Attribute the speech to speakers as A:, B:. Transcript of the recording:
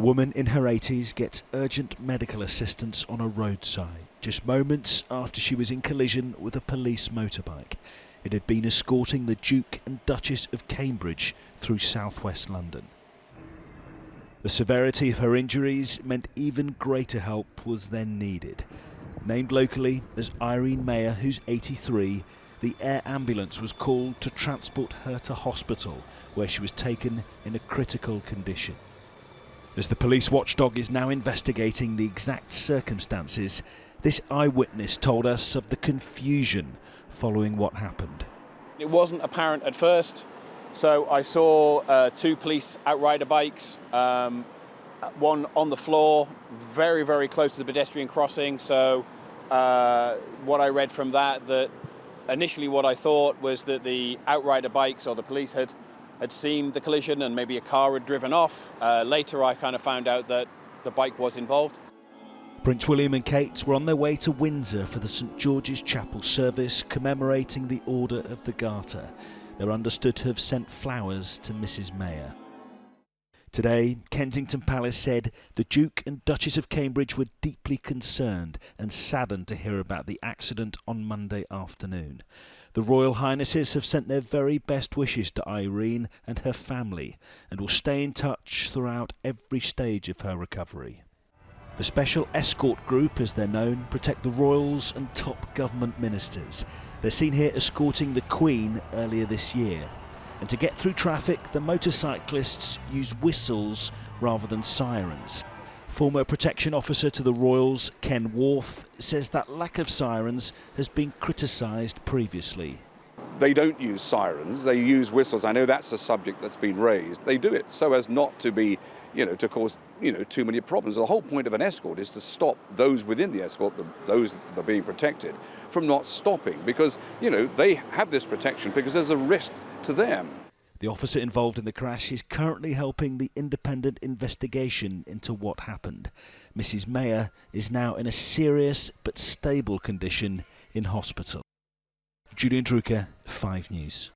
A: A woman in her 80s gets urgent medical assistance on a roadside, just moments after she was in collision with a police motorbike. It had been escorting the Duke and Duchess of Cambridge through southwest London. The severity of her injuries meant even greater help was then needed. Named locally as Irene Mayer, who's 83, the air ambulance was called to transport her to hospital, where she was taken in a critical condition. As the police watchdog is now investigating the exact circumstances, this eyewitness told us of the confusion following what happened.
B: It wasn't apparent at first, so I saw two police outrider bikes, one on the floor, very, very close to the pedestrian crossing. So what I read from that initially what I thought was that the outrider bikes or the police had seen the collision and maybe a car had driven off. Later I kind of found out that the bike was involved.
A: Prince William and Kate were on their way to Windsor for the St George's Chapel service commemorating the Order of the Garter. They're understood to have sent flowers to Mrs Mayer. Today, Kensington Palace said the Duke and Duchess of Cambridge were deeply concerned and saddened to hear about the accident on Monday afternoon. The Royal Highnesses have sent their very best wishes to Irene and her family and will stay in touch throughout every stage of her recovery. The Special Escort Group, as they're known, protect the royals and top government ministers. They're seen here escorting the Queen earlier this year. And to get through traffic, the motorcyclists use whistles rather than sirens. Former protection officer to the Royals, Ken Worth, says that lack of sirens has been criticised previously.
C: They don't use sirens, they use whistles. I know that's a subject that's been raised. They do it so as not to be, to cause, too many problems. The whole point of an escort is to stop those within the escort, those that are being protected, from not stopping because, they have this protection because there's a risk to them.
A: The officer involved in the crash is currently helping the independent investigation into what happened. Mrs Mayer is now in a serious but stable condition in hospital. Julian Drucker, 5 News.